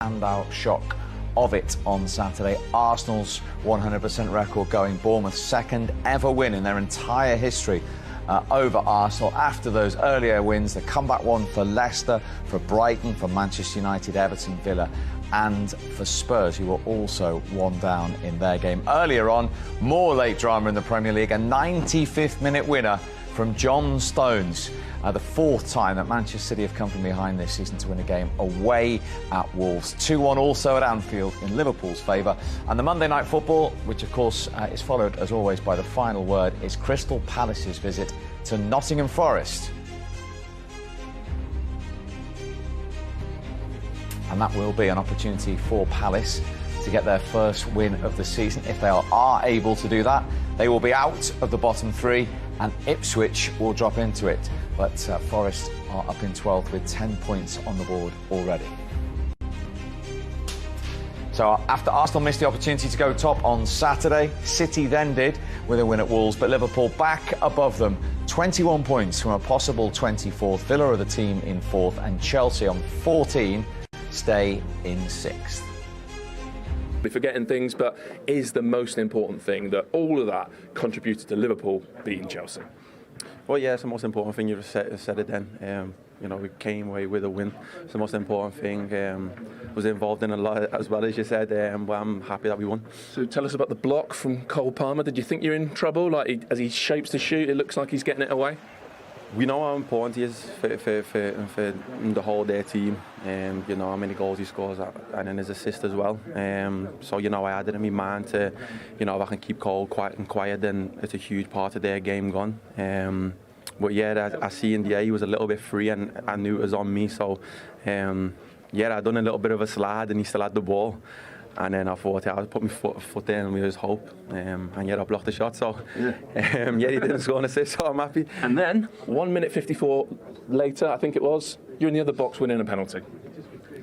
standout shock of it on Saturday. Arsenal's 100% record going. Bournemouth's second ever win in their entire history over Arsenal. After those earlier wins, the comeback one for Leicester, for Brighton, for Manchester United, Everton, Villa and for Spurs, who were also one down in their game. Earlier on, more late drama in the Premier League, a 95th minute winner from John Stones. The fourth time that Manchester City have come from behind this season to win a game away at Wolves. 2-1 also at Anfield in Liverpool's favour. And the Monday Night Football, which of course is followed as always by the final word, is Crystal Palace's visit to Nottingham Forest. And that will be an opportunity for Palace to get their first win of the season. If they are able to do that, they will be out of the bottom three and Ipswich will drop into it. But Forest are up in 12th with 10 points on the board already. So after Arsenal missed the opportunity to go top on Saturday, City then did with a win at Wolves, but Liverpool back above them, 21 points from a possible 24th. Villa are the team in 4th and Chelsea on 14 stay in 6th. We're forgetting things, but is the most important thing that all of that contributed to Liverpool beating Chelsea? Well, yeah, it's the most important thing. You've said it then. You know, we came away with a win. It's the most important thing. Was involved in a lot as well, as you said, but I'm happy that we won. So tell us about the block from Cole Palmer. Did you think you're in trouble? As he shapes to shoot, it looks like he's getting it away. We know how important he is for the whole their team. You know how many goals he scores and then his assist as well. So you know, I added in my mind to, you know, if I can keep Cole quiet, then it's a huge part of their game gone. But yeah, I see in the air he was a little bit free and I knew it was on me. So yeah, I done a little bit of a slide and he still had the ball. And then I thought, I put my foot there and we was hope. And yeah, I blocked the shot. So yeah, he didn't score an assist, so I'm happy. And then 1 minute 54 later, I think it was, you're in the other box winning a penalty.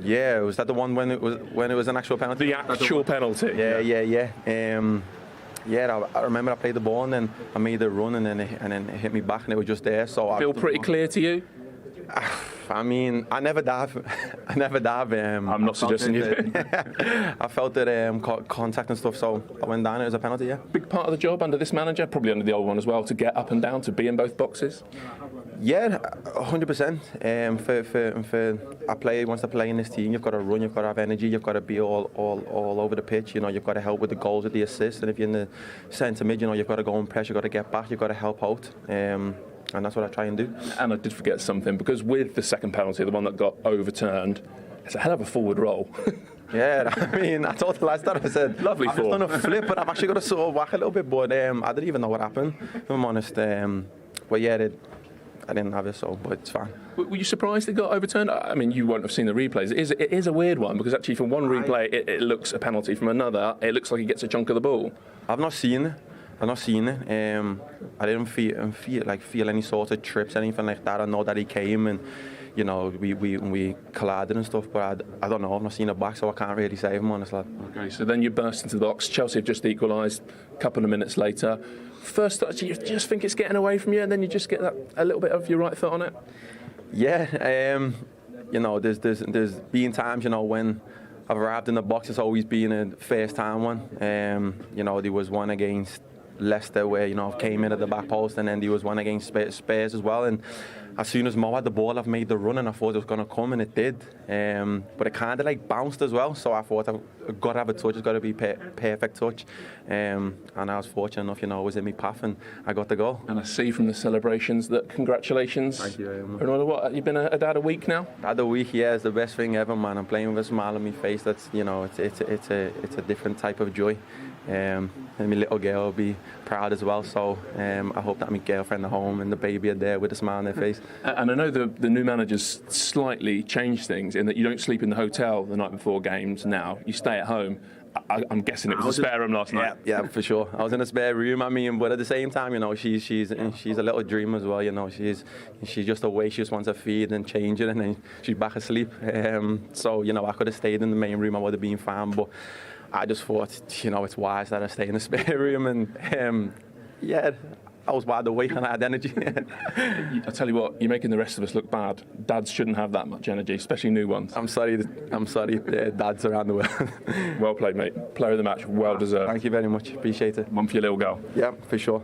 Yeah, was that the one when it was an actual penalty? The actual penalty. Yeah. Yeah, I remember I played the ball and then I made a run and then it hit me back and it was just there. So feel pretty clear to you? I mean, I never dive. I'm not suggesting you do. I felt that contact and stuff, so I went down. It was a penalty, yeah. Big part of the job under this manager, probably under the old one as well, to get up and down, to be in both boxes. Yeah, 100%. For a player who wants to play in this team, you've got to run, you've got to have energy, you've got to be all over the pitch. You know, you've got to help with the goals, with the assists, and if you're in the centre mid, you know, you've got to go and press, you've got to get back, you've got to help out. And that's what I try and do. And I did forget something, because with the second penalty, the one that got overturned, it's a hell of a forward roll. Yeah, I mean, I told the lads that, I said, lovely I've form. done a flip, but I've actually got to sort of whack a little bit, but I didn't even know what happened, if I'm honest. But yeah, I didn't have it, so, but it's fine. Were you surprised it got overturned? I mean, you won't have seen the replays. It is a weird one, because actually from one replay, it looks a penalty. From another, it looks like he gets a chunk of the ball. I've not seen it. I didn't feel any sort of trips, anything like that. I know that he came and, you know, we collided and stuff, but I don't know. I've not seen it back, so I can't really say, if I'm honest. Okay, so then you burst into the box. Chelsea have just equalised a couple of minutes later. First touch, you just think it's getting away from you, and then you just get that a little bit of your right foot on it. Yeah, you know, there's been times, you know, when I've arrived in the box, it's always been a first time one. You know, there was one against Leicester where, you know, I came in at the back post, and then there was one against Spurs as well, and as soon as Mo had the ball, I've made the run and I thought it was going to come, and it did, but it kind of like bounced as well, so I thought I've got to have a touch, it's got to be perfect touch, and I was fortunate enough, you know, it was in my path and I got the goal. And I see from the celebrations that congratulations. Thank you very much. What, you've been a dad a week now? Dad a week, yeah, it's the best thing ever, man. I'm playing with a smile on my face. That's, you know, it's a different type of joy. And my little girl will be proud as well, so I hope that my girlfriend at home and the baby are there with a smile on their face. And I know the new manager's slightly changed things in that you don't sleep in the hotel the night before games now, you stay at home. I'm guessing it was a spare room last night. Yeah, for sure. I was in a spare room, I mean, but at the same time, you know, she's a little dreamer as well, you know, she's just away, she just wants to feed and change it, and then she's back asleep. So, you know, I could have stayed in the main room, I would have been fine, but I just thought, you know, it's wise that I stay in the spare room, and yeah, I was wide awake and I had energy. I tell you what, you're making the rest of us look bad. Dads shouldn't have that much energy, especially new ones. I'm sorry, dads around the world. Well played, mate. Player of the match, well deserved. Thank you very much, appreciate it. One for your little girl. Yeah, for sure.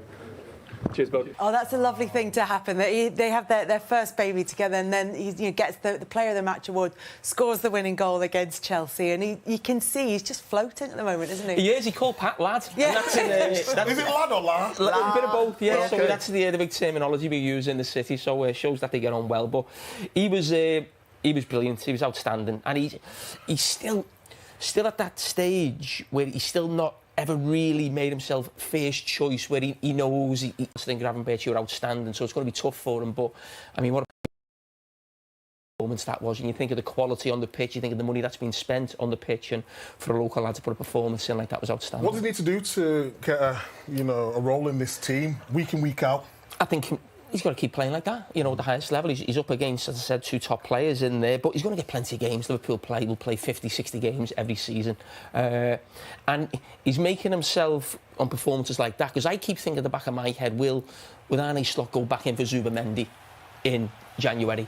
Cheers, Bill. Oh, that's a lovely thing to happen. That they have their first baby together, and then he gets the Player of the Match award, scores the winning goal against Chelsea, and you can see he's just floating at the moment, isn't he? He is. He called Pat lad. Yeah. That's Is it lad or lad? A bit of both, yeah. Okay. So that's the big terminology we use in the city. So it shows that they get on well. But he was brilliant. He was outstanding, and he's still at that stage where he's still not ever really made himself first choice, where he knows he think Gravenberch, you're outstanding, so it's going to be tough for him. But I mean, what a performance that was, and you think of the quality on the pitch, you think of the money that's been spent on the pitch, and for a local lad to put a performance in like that was outstanding. What does he need to do to get a role in this team week in, week out? I think he's got to keep playing like that, at the highest level. He's up against, as I said, two top players in there, but he's going to get plenty of games. Liverpool will play 50, 60 games every season. And he's making himself on performances like that, because I keep thinking at the back of my head, will Arne Slot go back in for Zubimendi in January?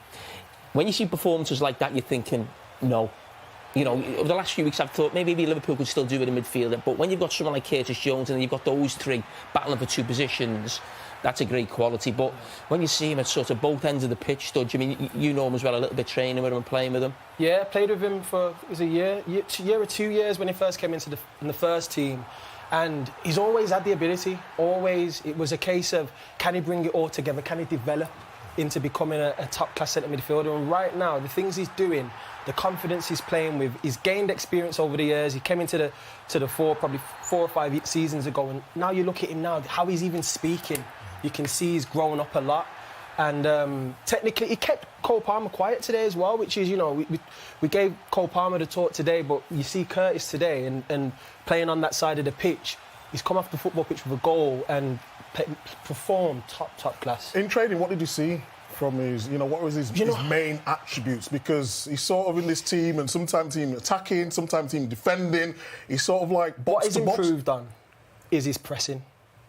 When you see performances like that, you're thinking, no. Over the last few weeks, I've thought maybe Liverpool could still do it in midfield, but when you've got someone like Curtis Jones and then you've got those three battling for two positions, that's a great quality. But when you see him at sort of both ends of the pitch, Studge, I mean, you know him as well, a little bit training with him and playing with him. Yeah, played with him for a year or 2 years when he first came in the first team. And he's always had the ability, always. It was a case of, can he bring it all together? Can he develop into becoming a top-class centre midfielder? And right now, the things he's doing, the confidence he's playing with, he's gained experience over the years. He came into the fore probably 4 or 5 seasons ago, and now you look at him now, how he's even speaking. You can see he's grown up a lot. And technically, he kept Cole Palmer quiet today as well, which is, we gave Cole Palmer the talk today, but you see Curtis today and playing on that side of the pitch. He's come off the football pitch with a goal and performed top class. In training, what did you see from his, what was his main attributes? Because he's sort of in this team, and sometimes team attacking, sometimes team defending. He's sort of like box to box. What he's improved on is his pressing.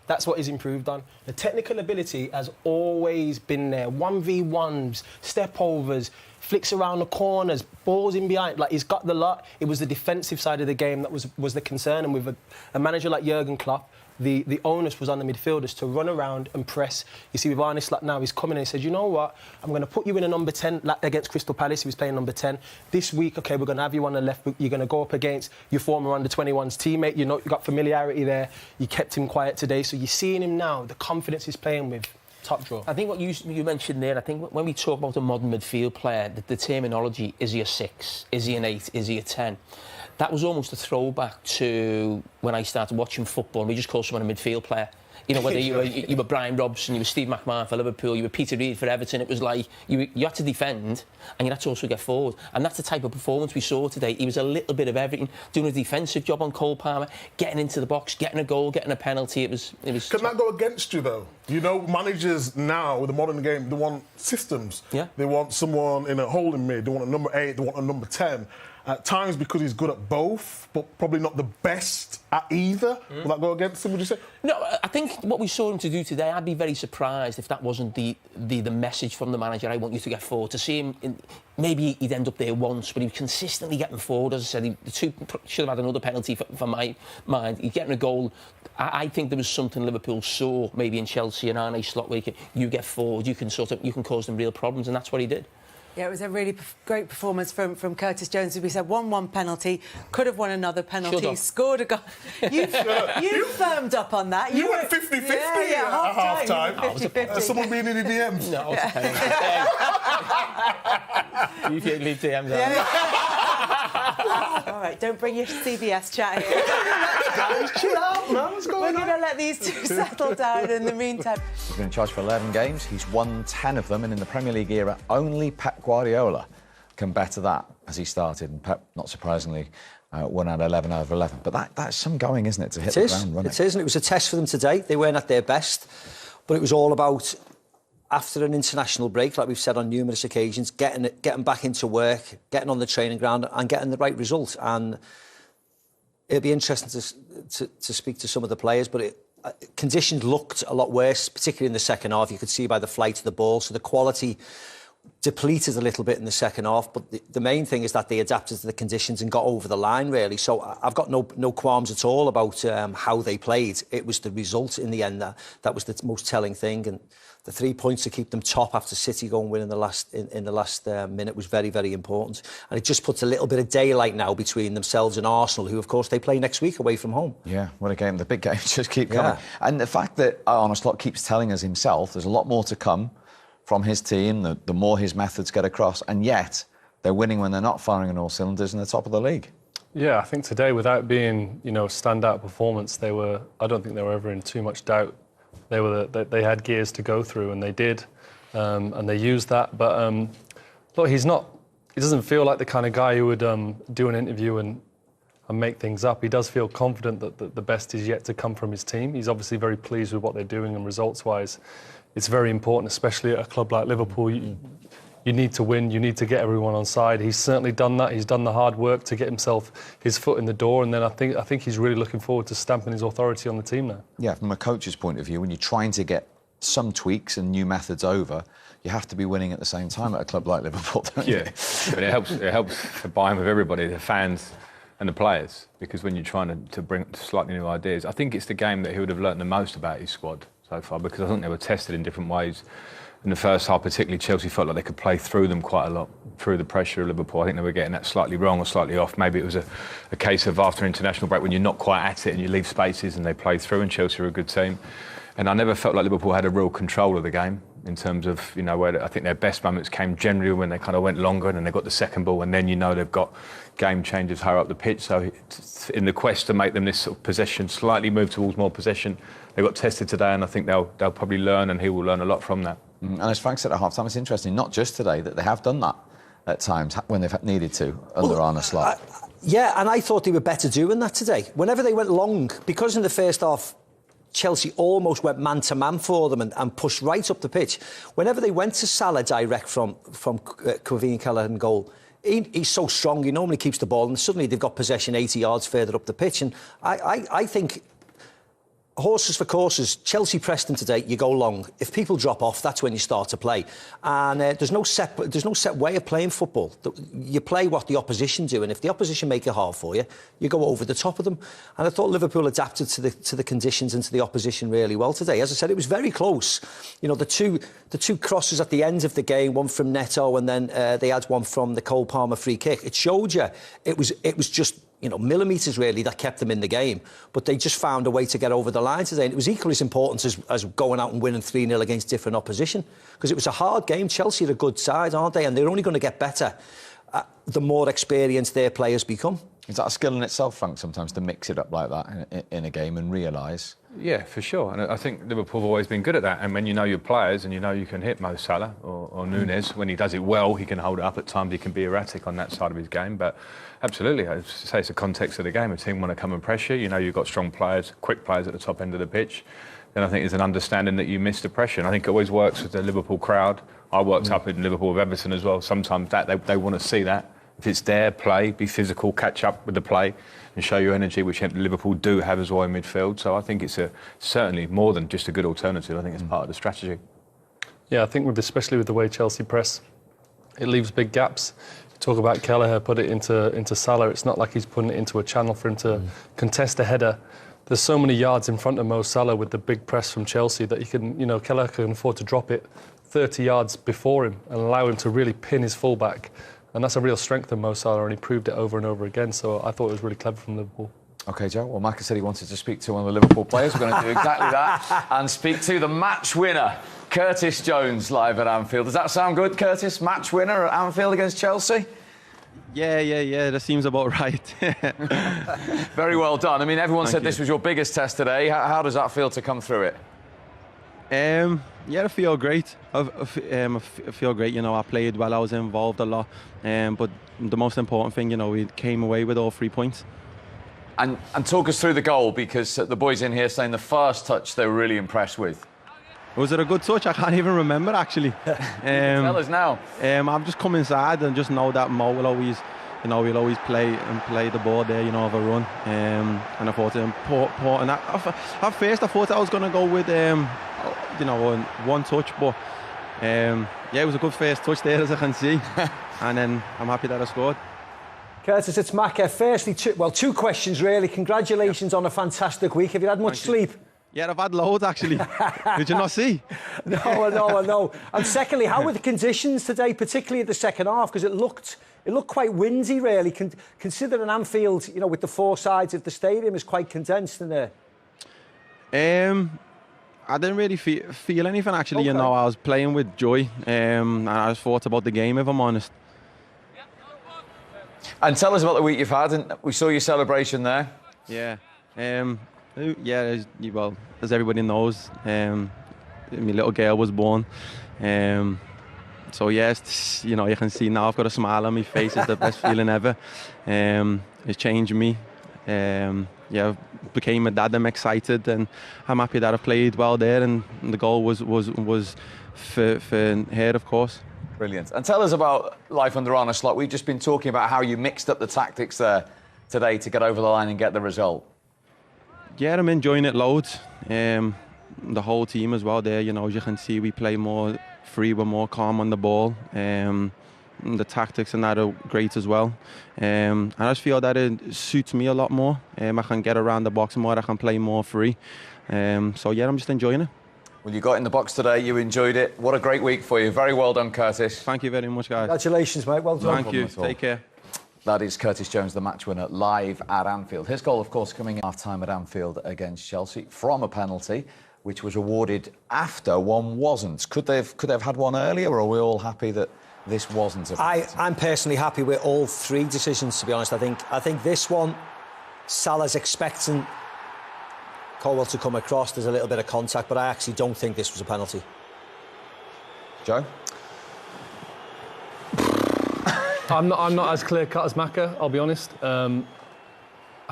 That's what he's improved on. The technical ability has always been there. 1v1s, step-overs, flicks around the corners, balls in behind. Like, he's got the lot. It was the defensive side of the game that was the concern. And with a manager like Jurgen Klopp, the onus was on the midfielders to run around and press. You see, with Arne Slot now, he's coming in and said, you know what, I'm going to put you in a number 10, like against Crystal Palace, he was playing number 10. This week, OK, we're going to have you on the left, you're going to go up against your former under-21s teammate, you've got familiarity there, you kept him quiet today, so you're seeing him now, the confidence he's playing with. Top draw. I think what you mentioned there, I think when we talk about a modern midfield player, the terminology, is he a 6, is he an 8, is he a 10? That was almost a throwback to when I started watching football and we just called someone a midfield player. Whether you were Brian Robson, you were Steve McMahon for Liverpool, you were Peter Reid for Everton, it was like you had to defend and you had to also get forward. And that's the type of performance we saw today. He was a little bit of everything, doing a defensive job on Cole Palmer, getting into the box, getting a goal, getting a penalty. It was. Can that go against you, though? Managers now, with the modern game, they want systems. Yeah. They want someone in a holding mid, they want a number 8, they want a number 10. At times, because he's good at both, but probably not the best at either. Will that go against him, would you say? No, I think what we saw him to do today, I'd be very surprised if that wasn't the message from the manager, I want you to get forward. To see him, maybe he'd end up there once, but he was consistently getting forward. As I said, the two should have had another penalty for my mind. He's getting a goal. I think there was something Liverpool saw, maybe in Chelsea and Arne Slot, where you get forward, you can cause them real problems, and that's what he did. Yeah, it was a really great performance from Curtis Jones. As we said, 1-1 penalty, could have won another penalty, scored a goal. You firmed up on that. You went 50-50 at half-time. Has someone been in the DMs? No, I was you can leave DMs out. All right, don't bring your CBS chat here. Guys, chill out, man. What's going on? We're going to let these two settle down in the meantime. He's been in charge for 11 games. He's won 10 of them, and in the Premier League era, only Pep Guardiola can better that as he started. And Pep, not surprisingly, won out 11 out of 11. But that's some going, isn't it, to hit the ground running? It is, and it was a test for them today. They weren't at their best, but it was all about, after an international break, like we've said on numerous occasions, getting back into work, getting on the training ground and getting the right result. And it'll be interesting to speak to some of the players, but conditions looked a lot worse, particularly in the second half. You could see by the flight of the ball. So the quality depleted a little bit in the second half. But the main thing is that they adapted to the conditions and got over the line, really. So I've got no qualms at all about how they played. It was the result in the end that was the most telling thing. And the 3 points to keep them top after City go and win in the last minute was very, very important. And it just puts a little bit of daylight now between themselves and Arsenal, who, of course, they play next week away from home. Yeah, what a game. The big games just keep coming. And the fact that Arne Slot keeps telling us himself there's a lot more to come from his team, the more his methods get across, and yet they're winning when they're not firing on all cylinders and they're top of the league. Yeah, I think today, without being, standout performance, I don't think they were ever in too much doubt. They had gears to go through, and they did, and they used that. But look, he doesn't feel like the kind of guy who would do an interview and make things up. He does feel confident that the best is yet to come from his team. He's obviously very pleased with what they're doing, and results-wise, it's very important, especially at a club like Liverpool. You need to win. You need to get everyone on side. He's certainly done that. He's done the hard work to get his foot in the door, and then I think he's really looking forward to stamping his authority on the team now. Yeah, from a coach's point of view, when you're trying to get some tweaks and new methods over, you have to be winning at the same time at a club like Liverpool, don't you? Yeah, but it helps to buy in with everybody, the fans and the players, because when you're trying to bring slightly new ideas, I think it's the game that he would have learnt the most about his squad so far, because I think they were tested in different ways. In the first half, particularly, Chelsea felt like they could play through them quite a lot, through the pressure of Liverpool. I think they were getting that slightly wrong or slightly off. Maybe it was a case of after international break when you're not quite at it and you leave spaces and they play through, and Chelsea are a good team. And I never felt like Liverpool had a real control of the game in terms of, where I think their best moments came generally when they kind of went longer and then they got the second ball, and then they've got game changers higher up the pitch. So in the quest to make them this sort of possession, slightly move towards more possession, they got tested today, and I think they'll probably learn, and he will learn a lot from that. And as Frank said at half-time, it's interesting, not just today, that they have done that at times when they've needed to under Arne Slot. Yeah, and I thought they were better doing that today. Whenever they went long, because in the first half, Chelsea almost went man-to-man for them and pushed right up the pitch. Whenever they went to Salah direct from Kevin Kelleher in goal, he's so strong, he normally keeps the ball, and suddenly they've got possession 80 yards further up the pitch. And I think, horses for courses, Chelsea Preston today, you go long. If people drop off, that's when you start to play. And there's no set way of playing football. You play what the opposition do, and if the opposition make it hard for you, you go over the top of them. And I thought Liverpool adapted to the conditions and to the opposition really well today. As I said, it was very close. The two crosses at the end of the game, one from Neto, and then they had one from the Cole Palmer free kick. It showed you it was just millimetres really that kept them in the game, but they just found a way to get over the line today. And it was equally as important as going out and winning 3-0 against different opposition, because it was a hard game. Chelsea are a good side, aren't they? And they're only going to get better the more experienced their players become. Is that a skill in itself, Frank, sometimes to mix it up like that in a game and realise? Yeah, for sure. And I think Liverpool have always been good at that. And when you know your players and you can hit Mo Salah or Nunes, when he does it well, he can hold it up. At times he can be erratic on that side of his game. But absolutely, I'd say it's the context of the game. A team want to come and pressure. You've got strong players, quick players at the top end of the pitch. Then I think there's an understanding that you miss the pressure. And I think it always works with the Liverpool crowd. I worked up in Liverpool with Everton as well. Sometimes they want to see that. If it's their play, be physical, catch up with the play and show your energy, which Liverpool do have as well in midfield. So I think it's certainly more than just a good alternative. I think it's part of the strategy. Yeah, I think especially with the way Chelsea press, it leaves big gaps. You talk about Kelleher, put it into Salah. It's not like he's putting it into a channel for him to contest a header. There's so many yards in front of Mo Salah with the big press from Chelsea that Kelleher can afford to drop it 30 yards before him and allow him to really pin his fullback. And that's a real strength of Mo Salah, and he proved it over and over again. So I thought it was really clever from Liverpool. OK, Joe. Well, Maka said he wanted to speak to one of the Liverpool players. We're going to do exactly that and speak to the match winner, Curtis Jones, live at Anfield. Does that sound good, Curtis? Match winner at Anfield against Chelsea? Yeah, that seems about right. Very well done. I mean, everyone said this was your biggest test today. How does that feel to come through it? Yeah, I feel great. I feel great. I played well. I was involved a lot. But the most important thing, we came away with all 3 points. And talk us through the goal, because the boys in here saying the first touch they were really impressed with. Was it a good touch? I can't even remember, actually. Tell us now. I've just come inside and just know that Mo will always you know, we'll always play the ball there, you know, have a run. And I thought it important. At first, I thought I was going to go with, you know, one touch, but yeah, it was a good first touch there, as I can see. And then I'm happy that I scored. Curtis, it's Macca. Firstly, two questions really. Congratulations on a fantastic week. Have you had much sleep? Yeah, I've had loads actually. Did you not see? No, I know. And secondly, how were the conditions today, particularly at the second half? Because it looked quite windy, really. Considering Anfield, you know, with the four sides of the stadium, is quite condensed in there. I didn't really feel anything actually. Okay. You know, I was playing with joy, and I just thought about the game, if I'm honest. And tell us about the week you've had. And we saw your celebration there. Yeah. Yeah, well, as everybody knows, my little girl was born. So yes, you know, you can see now I've got a smile on my face. It's the best feeling ever. It's changed me. Yeah, became a dad. I'm excited, and I'm happy that I played well there. And the goal was for her, of course. Brilliant. And tell us about life under Arne Slot. We've just been talking about how you mixed up the tactics there today to get over the line and get the result. Yeah, I'm enjoying it loads. The whole team as well there, you know, as you can see, we play more free, we're more calm on the ball. The tactics and that are great as well. And I just feel that it suits me a lot more. I can get around the box more, I can play more free. So yeah, I'm just enjoying it. Well, you got in the box today, you enjoyed it. What a great week for you. Very well done, Curtis. Thank you very much, guys. Congratulations, mate. Well done. Thank you. Take care. That is Curtis Jones, the match winner, live at Anfield. His goal, of course, coming in half-time at Anfield against Chelsea from a penalty, which was awarded after one wasn't. Could they have had one earlier, or are we all happy that this wasn't a penalty? I'm personally happy with all three decisions, to be honest. I think this one, Salah's expecting Colwell to come across. There's a little bit of contact, but I actually don't think this was a penalty. Joe? I'm not as clear-cut as Macca, I'll be honest. I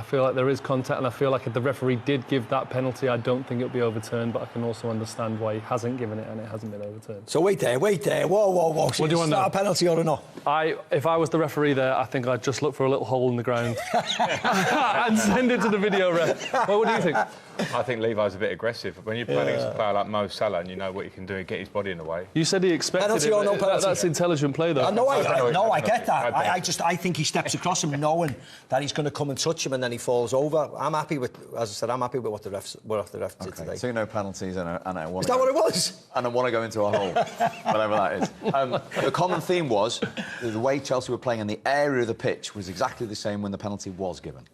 feel like there is contact, and I feel like if the referee did give that penalty, I don't think it would be overturned, but I can also understand why he hasn't given it and it hasn't been overturned. So wait there. Whoa. So what do you want a penalty or not? If I was the referee there, I think I'd just look for a little hole in the ground and send it to the video ref. Well, what do you think? I think Levi's a bit aggressive. When you're playing against a player like Mo Salah and you know what you can do and get his body in the way. You said he expected penalty it. Or no penalty? That's intelligent play, though. No, I get that. I think he steps across him knowing that he's going to come and touch him, and then he falls over. I'm happy with, as I said, what the refs did today. So no penalties, and I want. Is that what it was? And I want to go into a hole, whatever that is. The common theme was the way Chelsea were playing, and the area of the pitch was exactly the same when the penalty was given.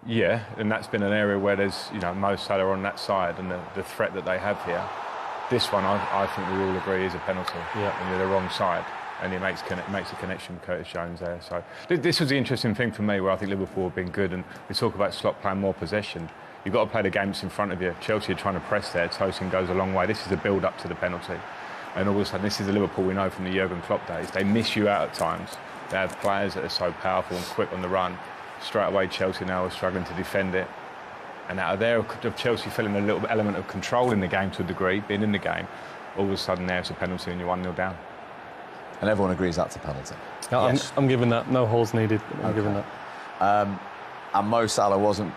Yeah, and that's been an area where there's, you know, Mo Salah on that side and the threat that they have here. This one, I think we all agree is a penalty. Yeah. And they're the wrong side. And it makes a connection with Curtis Jones there. So this was the interesting thing for me, where I think Liverpool have been good, and we talk about Slot playing more possession. You've got to play the game that's in front of you. Chelsea are trying to press there. Tosin goes a long way. This is the build-up to the penalty. And all of a sudden, this is the Liverpool we know from the Jurgen Klopp days. They miss you out at times. They have players that are so powerful and quick on the run. Straight away, Chelsea now are struggling to defend it. And out of there, of Chelsea feeling a little element of control in the game to a degree, being in the game, all of a sudden there it's a penalty and you're 1-0 down. And everyone agrees that's a penalty. Yeah, Yes. I'm giving that. No holes needed. I'm giving that. And Mo Salah wasn't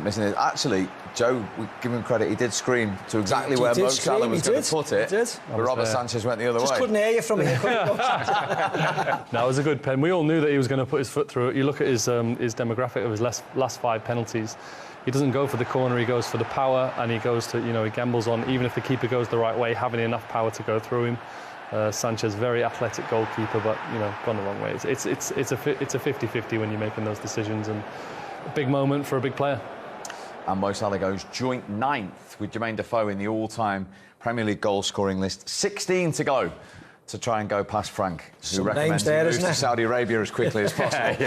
missing it. Actually, Joe, we give him credit, he did scream to exactly where Mo Salah was going to put it. But Robert Sanchez went the other way. Just couldn't hear you from here. No, it was a good pen. We all knew that he was going to put his foot through it. You look at his demographic of his last 5 penalties. He doesn't go for the corner, he goes for the power, and he goes to, you know, he gambles on, even if the keeper goes the right way, having enough power to go through him. Sanchez, very athletic goalkeeper, but, you know, gone the wrong way. It's a 50-50 when you're making those decisions, and a big moment for a big player. And Mo Salah goes joint 9th with Jermaine Defoe in the all-time Premier League goal-scoring list. 16 to go to try and go past Frank, who recommends he moves to Saudi Arabia as quickly as possible.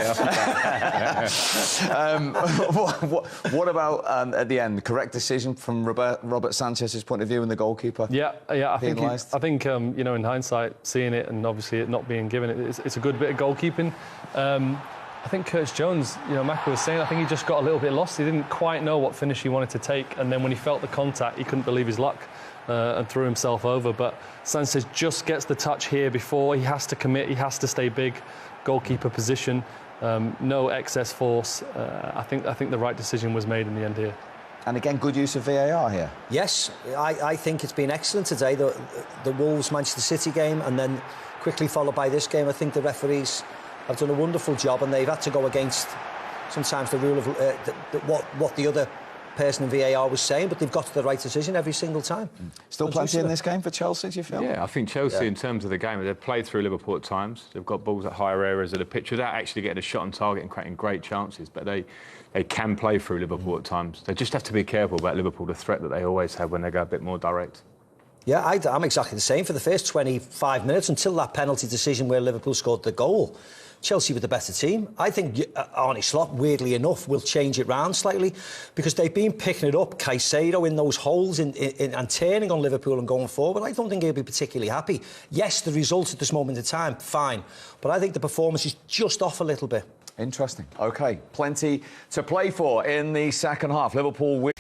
What about at the end, the correct decision from Robert Sanchez's point of view and the goalkeeper? Yeah. I think you know, in hindsight, seeing it and obviously it not being given, it's a good bit of goalkeeping. I think Curtis Jones, you know, Macca was saying, I think he just got a little bit lost. He didn't quite know what finish he wanted to take, and then when he felt the contact, he couldn't believe his luck and threw himself over. But Sanchez just gets the touch here before he has to commit, he has to stay big, goalkeeper position. no excess force. I think the right decision was made in the end here. And again, good use of VAR here. Yes, I think it's been excellent today. The Wolves-Manchester City game, and then quickly followed by this game. I think the referees have done a wonderful job, and they've had to go against sometimes the rule of what the other person in VAR was saying, but they've got to the right decision every single time. Still plenty in this game for Chelsea, do you feel? Yeah, I think Chelsea, in terms of the game, they've played through Liverpool at times. They've got balls at higher areas of the pitch without actually getting a shot on target and creating great chances, but they can play through Liverpool at times. They just have to be careful about Liverpool, the threat that they always have when they go a bit more direct. Yeah, I'm exactly the same. For the first 25 minutes, until that penalty decision where Liverpool scored the goal, Chelsea were the better team. I think Arne Slot, weirdly enough, will change it round slightly because they've been picking it up, Caicedo in those holes and turning on Liverpool and going forward. I don't think he'll be particularly happy. Yes, the result at this moment in time, fine. But I think the performance is just off a little bit. Interesting. OK, plenty to play for in the second half. Liverpool win.